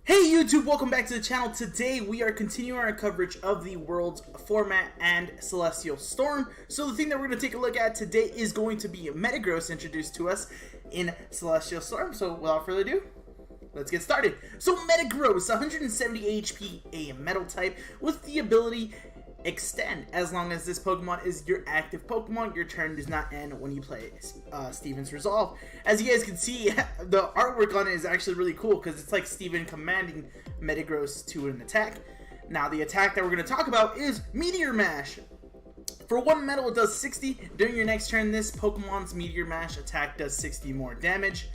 Hey YouTube, welcome back to the channel. Today we are continuing our coverage of the World's format and Celestial Storm. So the thing that we're going to take a look at today is going to be Metagross introduced to us in Celestial Storm. So without further ado, let's get started. So Metagross, 170 HP, a metal type with the ability Extend. As long as this Pokemon is your active Pokemon, your turn does not end when you play Steven's Resolve. As you guys can see, the artwork on it is actually really cool because it's like Steven commanding Metagross to an attack. Now the attack that we're going to talk about is Meteor Mash. For one metal, it does 60. During your next turn, this Pokemon's Meteor Mash attack does 60 more damage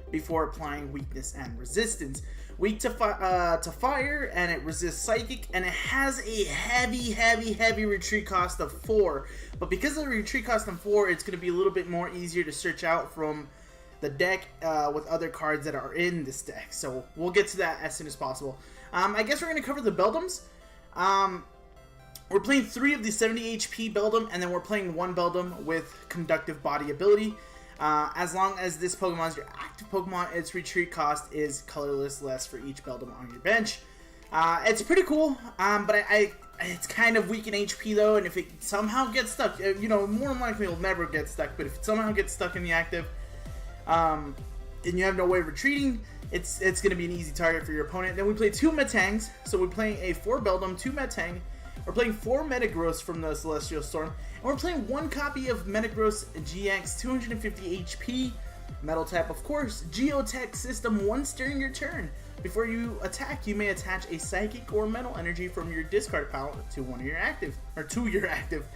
before applying weakness and resistance. Weak to fire, and it resists psychic, and it has a heavy retreat cost of 4. But because of the retreat cost of 4, it's going to be a little bit more easier to search out from the deck with other cards that are in this deck. So we'll get to that as soon as possible. I guess we're going to cover the Beldums. We're playing 3 of the 70 HP Beldum, and then we're playing 1 Beldum with Conductive Body ability. As long as this Pokemon is your active Pokemon, its retreat cost is colorless less for each Beldum on your bench. It's pretty cool, but it's kind of weak in HP though, and if it somehow gets stuck, you know, more than likely it'll never get stuck, but if it somehow gets stuck in the active, and you have no way of retreating, it's going to be an easy target for your opponent. Then we play 2 Metangs, so we're playing a 4 Beldum, 2 Metang. We're playing 4 Metagross from the Celestial Storm, and we're playing 1 copy of Metagross GX, 250 HP, Metal type of course, Geotech system. Once during your turn, before you attack, you may attach a Psychic or Metal energy from your discard pile to one of your active, or to your active.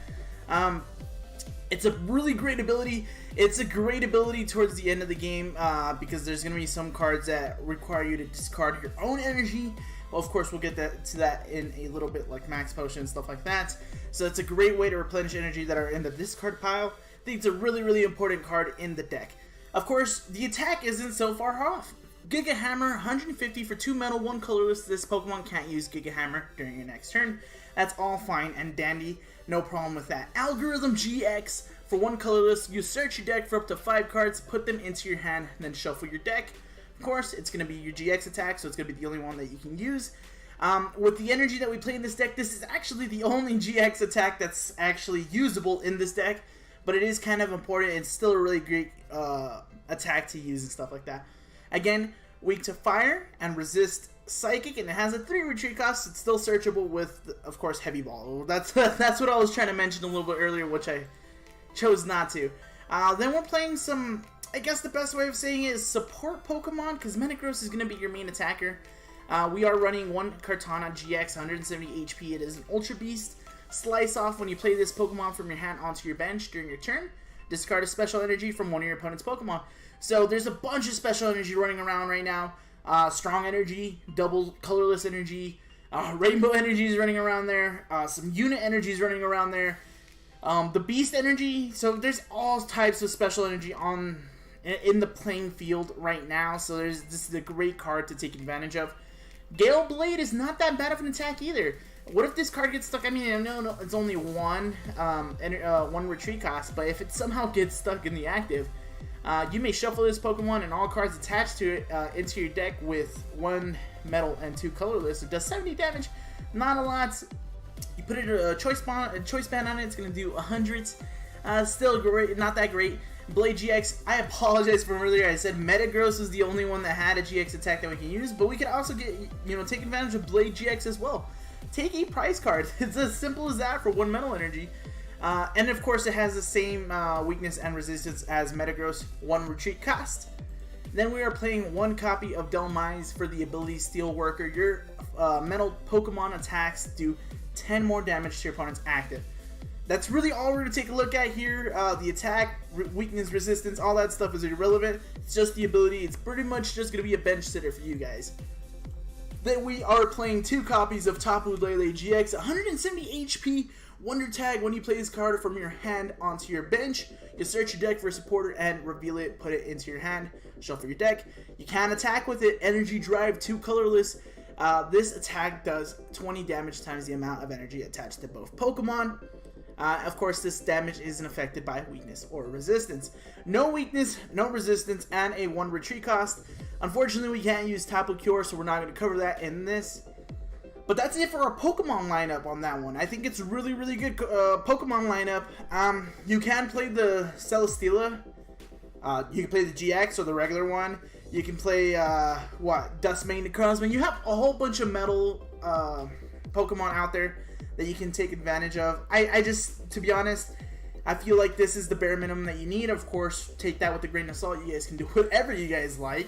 It's a really great ability. It's a great ability towards the end of the game because there's going to be some cards that require you to discard your own energy. Well, of course, we'll get to that in a little bit, like Max Potion and stuff like that. So it's a great way to replenish energy that are in the discard pile. I think it's a really important card in the deck. Of course, the attack isn't so far off. Giga Hammer, 150 for 2 metal, 1 colorless. This Pokemon can't use Giga Hammer during your next turn. That's all fine and dandy. No problem with that. Algorithm GX, for 1 colorless. You search your deck for up to 5 cards, put them into your hand, and then shuffle your deck. Of course, it's going to be your GX attack, so it's going to be the only one that you can use. With the energy that we play in this deck, this is actually the only GX attack that's actually usable in this deck, but it is kind of important. It's still a really great attack to use and stuff like that. Again, weak to fire and resist psychic, and it has a 3 retreat cost. It's still searchable with, of course, heavy ball. That's what I was trying to mention a little bit earlier, which I chose not to. Then we're playing some, I guess the best way of saying it is support Pokemon, because Metagross is going to be your main attacker. We are running 1 Kartana GX, 170 HP. It is an Ultra Beast. Slice off when you play this Pokemon from your hand onto your bench during your turn. Discard a special energy from one of your opponent's Pokemon. So there's a bunch of special energy running around right now. Strong energy, double colorless energy, rainbow energy is running around there. Some unit energy is running around there. The beast energy. So there's all types of special energy in the playing field right now. So this is a great card to take advantage of. Gale Blade is not that bad of an attack either. What if this card gets stuck? I mean, I know it's only 1 retreat cost, but if it somehow gets stuck in the active, you may shuffle this Pokemon and all cards attached to it into your deck with 1 metal and 2 colorless. It does 70 damage, not a lot. You put it a choice band on it, it's gonna do 100. Still great, not that great. Blade GX, I apologize for earlier. I said Metagross is the only one that had a GX attack that we can use, but we could also get, take advantage of Blade GX as well. Take a prize card. It's as simple as that for 1 metal energy. And of course, it has the same weakness and resistance as Metagross, 1 retreat cost. Then we are playing 1 copy of Delmise for the ability Steelworker. Your metal Pokemon attacks do 10 more damage to your opponent's active. That's really all we're going to take a look at here. The attack, weakness, resistance, all that stuff is irrelevant. It's just the ability. It's pretty much just going to be a bench sitter for you guys. Then we are playing 2 copies of Tapu Lele GX, 170 HP, Wonder Tag. When you play this card from your hand onto your bench, you search your deck for a supporter and reveal it, put it into your hand, shuffle your deck. You can attack with it, Energy Drive, 2 colorless. This attack does 20 damage times the amount of energy attached to both Pokemon. Of course, this damage isn't affected by weakness or resistance. No weakness, no resistance, and a 1 retreat cost. Unfortunately, we can't use Tapu Cure, so we're not going to cover that in this. But that's it for our Pokemon lineup on that one. I think it's really, really good Pokemon lineup. You can play the Celesteela. You can play the GX or the regular one. You can play, Dustmane, Necrozma. You have a whole bunch of metal Pokemon out there that you can take advantage of. I just, to be honest, I feel like this is the bare minimum that you need. Of course, take that with a grain of salt. You guys can do whatever you guys like.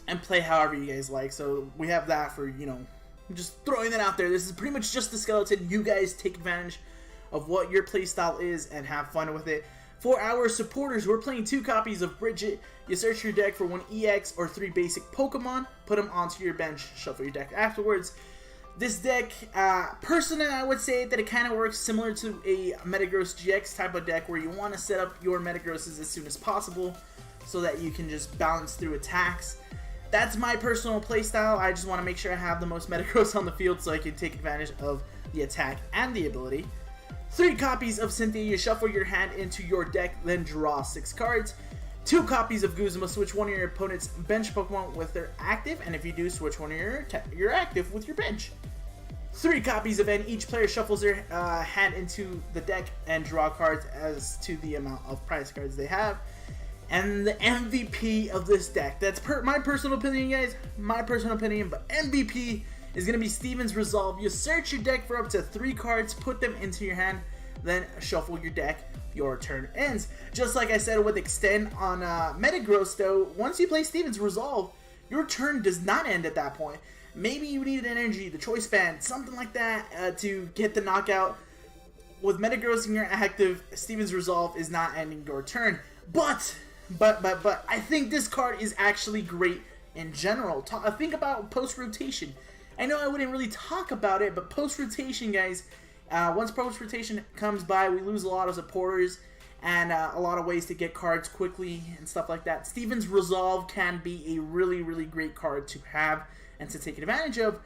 And play however you guys like. So we have that for, just throwing that out there. This is pretty much just the skeleton. You guys take advantage of what your playstyle is and have fun with it. For our supporters, we're playing 2 copies of Bridget. You search your deck for 1 EX or 3 basic Pokemon, put them onto your bench, shuffle your deck afterwards. This deck, personally, I would say that it kind of works similar to a Metagross GX type of deck where you want to set up your Metagrosses as soon as possible so that you can just balance through attacks. That's my personal playstyle. I just want to make sure I have the most Metagross on the field so I can take advantage of the attack and the ability. 3 copies of Cynthia. You shuffle your hand into your deck, then draw 6 cards. 2 copies of Guzma. Switch one of your opponent's bench Pokemon with their active, and if you do, switch one of your active with your bench. 3 copies of N. Each player shuffles their hand into the deck and draw cards as to the amount of prize cards they have. And the MVP of this deck, that's my personal opinion, guys, my personal opinion, but MVP is going to be Steven's Resolve. You search your deck for up to 3 cards, put them into your hand, then shuffle your deck. Your turn ends. Just like I said with Extend on Metagross, though, once you play Steven's Resolve, your turn does not end at that point. Maybe you need an energy, the Choice Band, something like that to get the knockout. With Metagross in your active, Steven's Resolve is not ending your turn. But I think this card is actually great in general. Think about post-rotation. I know I wouldn't really talk about it, but post-rotation, guys, once post-rotation comes by, we lose a lot of supporters and a lot of ways to get cards quickly and stuff like that. Steven's Resolve can be a really, really great card to have and to take advantage of.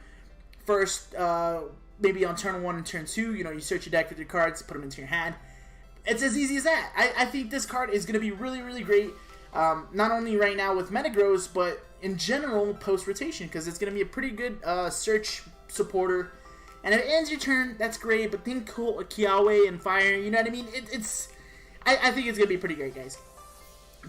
First, maybe on turn 1 and turn 2, you search your deck with your cards, put them into your hand. It's as easy as that. I think this card is going to be really, really great, not only right now with Metagross, but in general post-rotation, because it's going to be a pretty good search supporter. And if it ends your turn, that's great, but think Kiawe and Fire, you know what I mean? I think it's going to be pretty great, guys.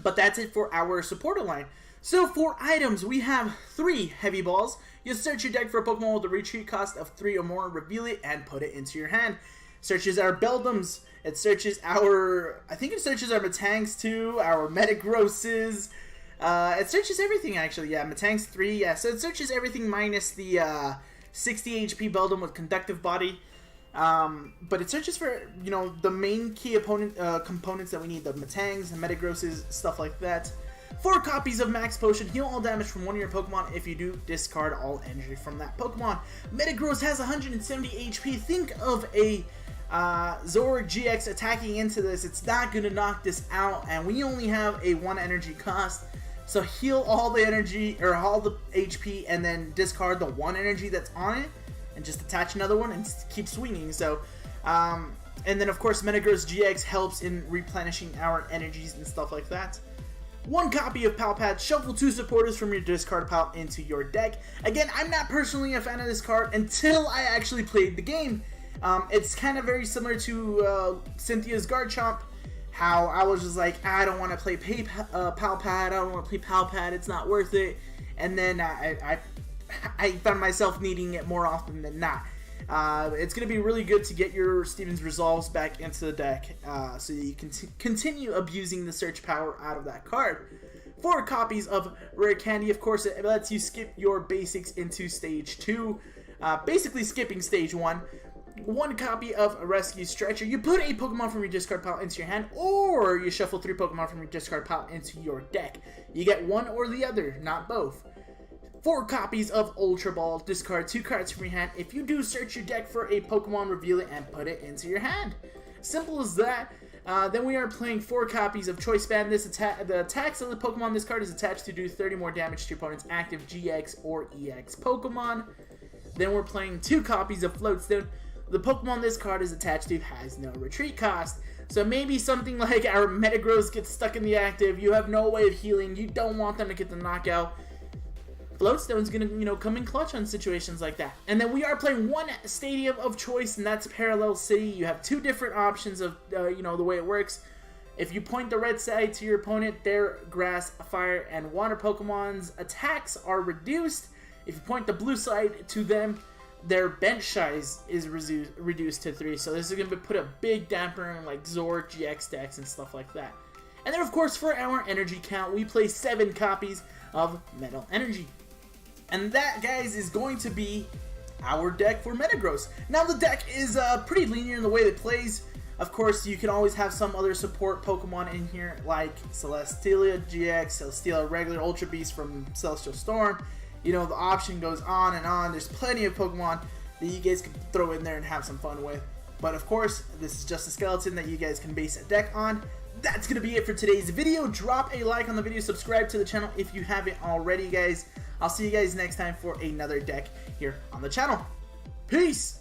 But that's it for our supporter line. So for items, we have 3 Heavy Balls. You search your deck for a Pokemon with a retreat cost of 3 or more, reveal it, and put it into your hand. Searches our Beldums. It searches our Metangs too, our Metagrosses. It searches everything, actually. Yeah, Metangs 3. Yeah, so it searches everything minus the 60 HP Beldum with Conductive Body. But it searches for, the main key components that we need, the Metangs and Metagrosses, stuff like that. 4 copies of Max Potion. Heal all damage from one of your Pokemon. If you do, discard all energy from that Pokemon. Metagross has 170 HP. Think of a Zoroark GX attacking into this. It's not going to knock this out, and we only have a 1 energy cost. So heal all the energy, or all the HP, and then discard the 1 energy that's on it, and just attach another one and keep swinging. So, and then of course Metagross GX helps in replenishing our energies and stuff like that. 1 copy of Palpat. Shuffle 2 supporters from your discard pile into your deck. Again, I'm not personally a fan of this card until I actually played the game. It's kind of very similar to Cynthia's Garchomp, how I was just like, I don't want to play Palpat, I don't want to play Palpat, it's not worth it. And then I found myself needing it more often than not. It's going to be really good to get your Steven's Resolves back into the deck so that you can continue abusing the search power out of that card. 4 copies of Rare Candy. Of course, it lets you skip your basics into Stage 2, basically skipping Stage 1. 1 copy of Rescue Stretcher. You put a Pokemon from your discard pile into your hand, or you shuffle 3 Pokemon from your discard pile into your deck. You get one or the other, not both. 4 copies of Ultra Ball. Discard 2 cards from your hand. If you do, search your deck for a Pokemon, reveal it, and put it into your hand. Simple as that. Then we are playing 4 copies of Choice Band. The attacks of the Pokemon this card is attached to do 30 more damage to your opponent's active GX or EX Pokemon. Then we're playing 2 copies of Floatstone. The Pokemon this card is attached to has no retreat cost. So maybe something like our Metagross gets stuck in the active, you have no way of healing, you don't want them to get the knockout. Floatstone's gonna, come in clutch on situations like that. And then we are playing one stadium of choice, and that's Parallel City. You have two different options of, the way it works. If you point the red side to your opponent, their grass, fire, and water Pokemon's attacks are reduced. If you point the blue side to them, their bench size is reduced to 3. So this is going to put a big damper on like Zord, GX decks, and stuff like that. And then, of course, for our energy count, we play 7 copies of Metal Energy. And that, guys, is going to be our deck for Metagross. Now, the deck is pretty linear in the way it plays. Of course, you can always have some other support Pokemon in here, like Celesteela GX, Celesteela regular Ultra Beast from Celestial Storm. The option goes on and on. There's plenty of Pokemon that you guys can throw in there and have some fun with. But, of course, this is just a skeleton that you guys can base a deck on. That's going to be it for today's video. Drop a like on the video. Subscribe to the channel if you haven't already, guys. I'll see you guys next time for another deck here on the channel. Peace!